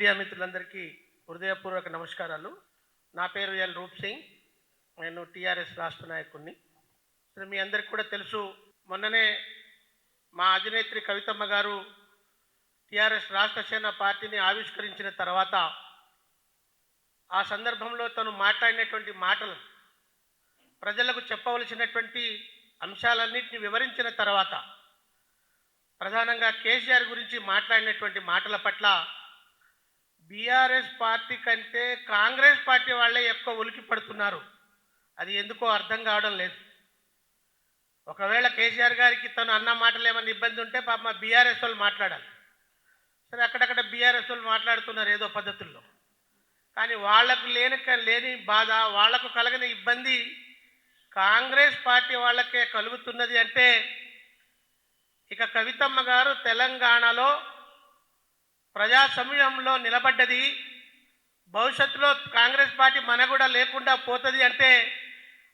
Media మిత్రులందరికీ హృదయపూర్వక నమస్కారాలు. నా పేరు ఎల్ రూప్ సింగ్. నేను టీఆర్ఎస్ రాష్ట్ర నాయకుడిని. మీ అందరికీ కూడా తెలుసు, మొన్ననే మా అధినేత్రి కవితమ్మ గారు టీఆర్ఎస్ రాష్ట్ర సేన పార్టీని ఆవిష్కరించిన తర్వాత ఆ సందర్భంలో తను మాట్లాడినటువంటి మాటలు, ప్రజలకు చెప్పవలసినటువంటి అంశాలన్నింటినీ వివరించిన తర్వాత ప్రధానంగా కేసీఆర్ గురించి మాట్లాడినటువంటి మాటల పట్ల బీఆర్ఎస్ పార్టీ కంటే కాంగ్రెస్ పార్టీ వాళ్ళే ఎక్కువ ఉలికి పడుతున్నారు. అది ఎందుకో అర్థం కావడం లేదు. ఒకవేళ కేసీఆర్ గారికి తను అన్న మాటలు ఏమైనా ఇబ్బంది ఉంటే పాప బీఆర్ఎస్ వాళ్ళు మాట్లాడాలి. సరే, అక్కడక్కడ బీఆర్ఎస్ వాళ్ళు మాట్లాడుతున్నారు ఏదో పద్ధతుల్లో. కానీ వాళ్లకు లేని బాధ, వాళ్లకు కలగని ఇబ్బంది కాంగ్రెస్ పార్టీ వాళ్ళకే కలుగుతున్నది. అంటే ఇక కవితమ్మ గారు తెలంగాణలో ప్రజాస్వామ్యంలో నిలబడ్డది, భవిష్యత్తులో కాంగ్రెస్ పార్టీ మనుగడ లేకుండా పోతుంది అంటే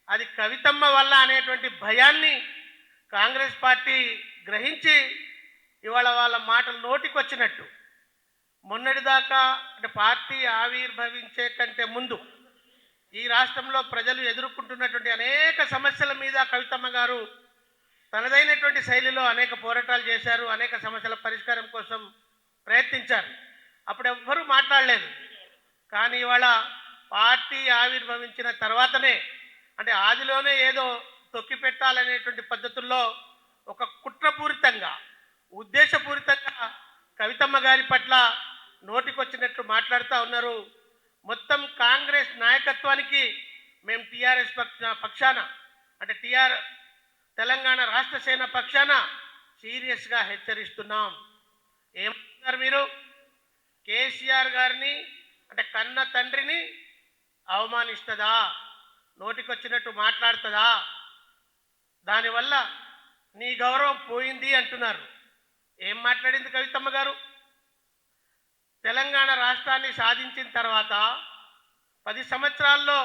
అది కవితమ్మ వల్ల అనేటువంటి భయాన్ని కాంగ్రెస్ పార్టీ గ్రహించి ఇవాళ వాళ్ళ మాటలు నోటికొచ్చినట్టు మొన్నటిదాకా అంటే పార్టీ ఆవిర్భవించే కంటే ముందు ఈ రాష్ట్రంలో ప్రజలు ఎదుర్కొంటున్నటువంటి అనేక సమస్యల మీద కవితమ్మ గారు తనదైనటువంటి శైలిలో అనేక పోరాటాలు చేశారు, అనేక సమస్యల పరిష్కారం కోసం ప్రయత్నించారు. అప్పుడు ఎవ్వరూ మాట్లాడలేదు. కానీ ఇవాళ పార్టీ ఆవిర్భవించిన తర్వాతనే, అంటే ఆదిలోనే ఏదో తొక్కి పెట్టాలనేటువంటి పద్ధతుల్లో ఒక కుట్రపూరితంగా, ఉద్దేశపూరితంగా కవితమ్మ గారి పట్ల నోటికొచ్చినట్లు మాట్లాడుతూ ఉన్నారు. మొత్తం కాంగ్రెస్ నాయకత్వానికి మేము టీఆర్ఎస్ పక్షాన, అంటే తెలంగాణ రాష్ట్ర సేన పక్షాన సీరియస్గా హెచ్చరిస్తున్నాం. ఏమంటున్నారు మీరు? కేసీఆర్ గారిని, అంటే కన్న తండ్రిని అవమానిస్తుందా, నోటికొచ్చినట్టు మాట్లాడుతుందా, దానివల్ల నీ గౌరవం పోయింది అంటున్నారు. ఏం మాట్లాడింది కవితమ్మ గారు? తెలంగాణ రాష్ట్రాన్ని సాధించిన తర్వాత 10 సంవత్సరాల్లో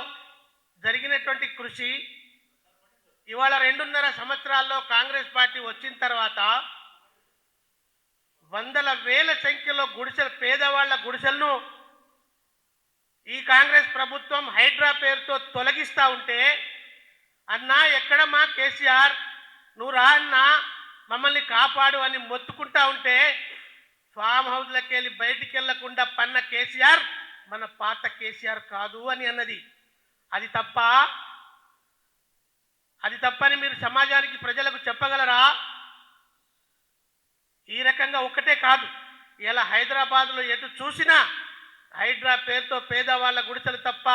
జరిగినటువంటి కృషి, ఇవాళ 2.5 సంవత్సరాల్లో కాంగ్రెస్ పార్టీ వచ్చిన తర్వాత వందల వేల సంఖ్యలో గుడిసెలు, పేదవాళ్ల గుడిసెలను ఈ కాంగ్రెస్ ప్రభుత్వం హైడ్రా పేరుతో తొలగిస్తూ ఉంటే, అన్నా ఎక్కడమ్మా కేసీఆర్, నువ్వు రా అన్నా మమ్మల్ని కాపాడు అని మొత్తుకుంటా ఉంటే ఫామ్ హౌస్లకి వెళ్ళి బయటికి వెళ్లకుండా పన్న కేసీఆర్ మన పాత కేసీఆర్ కాదు అని అన్నది. అది తప్ప? అది తప్పని మీరు సమాజానికి, ప్రజలకు చెప్పగలరా? ఈ రకంగా ఒక్కటే కాదు, ఇలా హైదరాబాద్లో ఎటు చూసినా హైడ్రా పేరుతో పేదవాళ్ళ గుడిసెలు తప్ప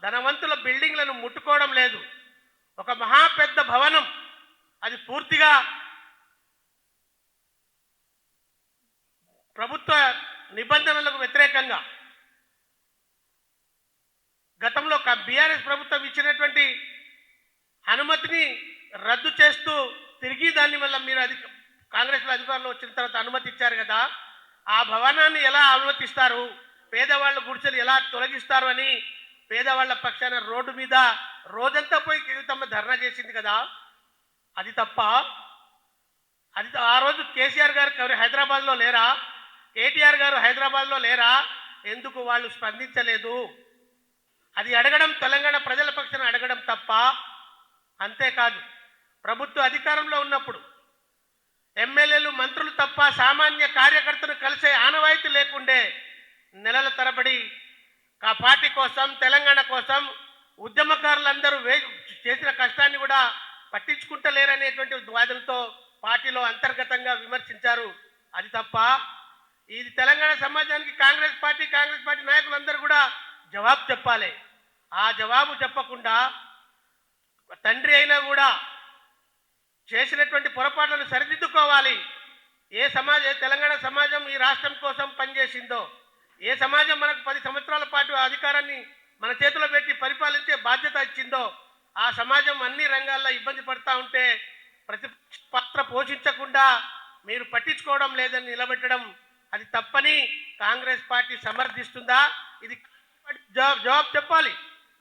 ధనవంతుల బిల్డింగ్లను ముట్టుకోవడం లేదు. ఒక మహా పెద్ద భవనం, అది పూర్తిగా ప్రభుత్వ నిబంధనలకు వ్యతిరేకంగా గతంలో బీఆర్ఎస్ ప్రభుత్వం ఇచ్చినటువంటి అనుమతిని రద్దు చేస్తూ తిరిగి దాన్ని వల్ల మీరు కాంగ్రెస్లో అధికారంలో వచ్చిన తర్వాత అనుమతి ఇచ్చారు కదా, ఆ భవనాన్ని ఎలా అనుమతిస్తారు, పేదవాళ్ళ గుడిసెలు ఎలా తొలగిస్తారు అని పేదవాళ్ల పక్షాన రోడ్డు మీద రోజంతా పోయి కవితమ్మ ధర్నా చేసింది కదా. అది తప్ప? అది ఆ రోజు కేసీఆర్ గారు హైదరాబాద్లో లేరా? కేటీఆర్ గారు హైదరాబాద్లో లేరా? ఎందుకు వాళ్ళు స్పందించలేదు? అది అడగడం, తెలంగాణ ప్రజల పక్షాన అడగడం తప్ప. అంతేకాదు, ప్రభుత్వ అధికారంలో ఉన్నప్పుడు ఎమ్మెల్యేలు, మంత్రులు తప్ప సామాన్య కార్యకర్తను కలిసే ఆనవాయితీ లేకుండే నెలల తరబడి ఆ పార్టీ కోసం, తెలంగాణ కోసం ఉద్యమకారులందరూ చేసిన కష్టాన్ని కూడా పట్టించుకుంటలేరనేటువంటి వాదనతో పార్టీలో అంతర్గతంగా విమర్శించారు. అది తప్ప? ఇది తెలంగాణ సమాజానికి కాంగ్రెస్ పార్టీ నాయకులందరూ కూడా జవాబు చెప్పాలి. ఆ జవాబు చెప్పకుండా తండ్రి అయినా కూడా చేసినటువంటి పొరపాట్లను సరిదిద్దుకోవాలి. ఏ తెలంగాణ సమాజం ఈ రాష్ట్రం కోసం పనిచేసిందో, ఏ సమాజం మనకు 10 సంవత్సరాల పాటు అధికారాన్ని మన చేతిలో పెట్టి పరిపాలించే బాధ్యత ఇచ్చిందో, ఆ సమాజం అన్ని రంగాల్లో ఇబ్బంది పడుతూ ఉంటే ప్రతిపక్ష పాత్ర పోషించకుండా మీరు పట్టించుకోవడం లేదని నిలబెట్టడం అది తప్పని కాంగ్రెస్ పార్టీ సమర్థిస్తుందా? ఇది జవాబు చెప్పాలి.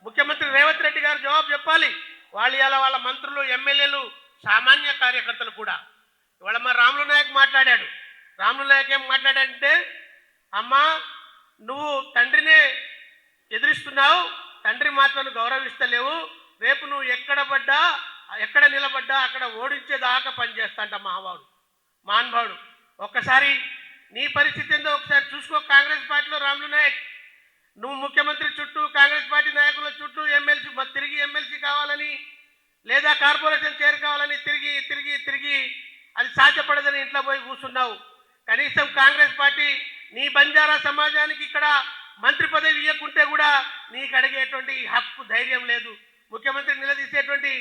ముఖ్యమంత్రి రేవంత్ రెడ్డి గారు జవాబు చెప్పాలి. వాళ్ళ మంత్రులు, ఎమ్మెల్యేలు, సామాన్య కార్యకర్తలు కూడా. ఇవాళ మా రాములు నాయక్ మాట్లాడాడు. రాములు నాయక్ ఏం మాట్లాడాడంటే, అమ్మా నువ్వు తండ్రినే ఎదిరిస్తున్నావు, తండ్రి మాటలను గౌరవిస్తలేవు. రేపు నువ్వు ఎక్కడ నిలబడ్డా అక్కడ ఓడించేదాకా పనిచేస్తాంట మహానుభావుడు. ఒక్కసారి నీ పరిస్థితి ఏందో ఒకసారి చూసుకో. కాంగ్రెస్ పార్టీలో రాములు నాయక్, నువ్వు ముఖ్యమంత్రి చుట్టూ, కాంగ్రెస్ పార్టీ నాయకుల చుట్టూ తిరిగి ఎమ్మెల్సీ కావాలని లేదా కార్పొరేషన్ చైర్ కావాలని తిరిగి అది సాధ్యపడదని ఇంట్లో పోయి కూర్చున్నావు. కనీసం కాంగ్రెస్ పార్టీ నీ బంజారా సమాజానికి ఇక్కడ మంత్రి పదవి ఇవ్వకుంటే కూడా నీకు అడిగేటువంటి హక్కు, ధైర్యం లేదు. ముఖ్యమంత్రి నిలదీసేటువంటి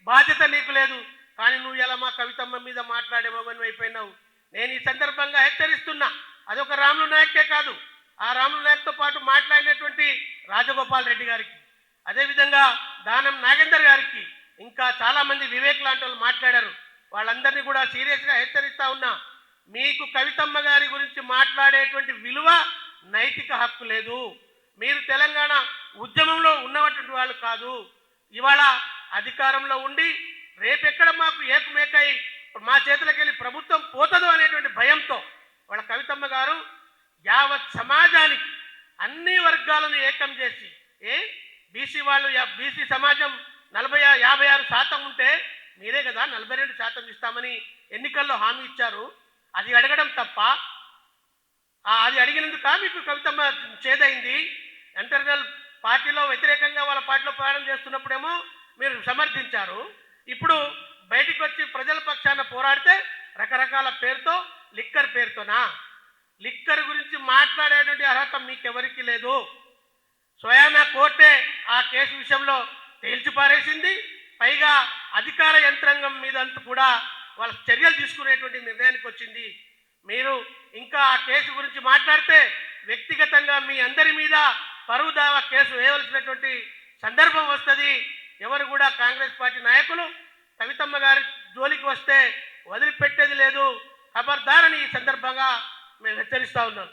బాధ్యత నీకు లేదు. కానీ నువ్వు ఎలా మా కవితమ్మ మీద మాట్లాడే మొగను అయిపోయినావు. నేను ఈ సందర్భంగా హెచ్చరిస్తున్నా, అదొక రాములు నాయకే కాదు, ఆ రాములు నాయక్తో పాటు మాట్లాడినటువంటి రాజగోపాల్ రెడ్డి గారికి, అదేవిధంగా దానం నాగేందర్ గారికి, ఇంకా చాలామంది వివేక్ లాంటి వాళ్ళు మాట్లాడారు. వాళ్ళందరినీ కూడా సీరియస్గా హెచ్చరిస్తా ఉన్నా, మీకు కవితమ్మ గారి గురించి మాట్లాడేటువంటి విలువ, నైతిక హక్కు లేదు. మీరు తెలంగాణ ఉద్యమంలో ఉన్నటువంటి వాళ్ళు కాదు. ఇవాళ అధికారంలో ఉండి రేపెక్కడ మాకు ఏకమేకై మా చేతులకు వెళ్ళి ప్రభుత్వం పోతుందో అనేటువంటి భయంతో వాళ్ళ కవితమ్మ గారు యావత్ సమాజానికి, అన్ని వర్గాలను ఏకం చేసి, బీసీ సమాజం 56% ఉంటే మీరే కదా 42% ఇస్తామని ఎన్నికల్లో హామీ ఇచ్చారు. అది అడగడం తప్ప? అది అడిగినందుక మీకు కవితమ్మ చేదైంది? ఇంటర్నల్ పార్టీలో వ్యతిరేకంగా వాళ్ళ పార్టీలో ప్రయాణం చేస్తున్నప్పుడేమో మీరు సమర్థించారు. ఇప్పుడు బయటికి వచ్చి ప్రజల పక్షాన పోరాడితే రకరకాల పేరుతో, లిక్కర్ పేరుతోనా? లిక్కర్ గురించి మాట్లాడేటువంటి అర్హత మీకెవరికి లేదు. స్వయానా కోర్టే ఆ కేసు విషయంలో తేల్చిపారేసింది. పైగా అధికార యంత్రాంగం మీద అంతా కూడా వాళ్ళ చర్యలు తీసుకునేటువంటి నిర్ణయానికి వచ్చింది. మీరు ఇంకా ఆ కేసు గురించి మాట్లాడితే వ్యక్తిగతంగా మీ అందరి మీద పరువు దావా కేసు వేయవలసినటువంటి సందర్భం వస్తుంది. ఎవరు కూడా కాంగ్రెస్ పార్టీ నాయకులు కవితమ్మ గారి జోలికి వస్తే వదిలిపెట్టేది లేదు. ఖబర్దారని ఈ సందర్భంగా మేము హెచ్చరిస్తా ఉన్నాం.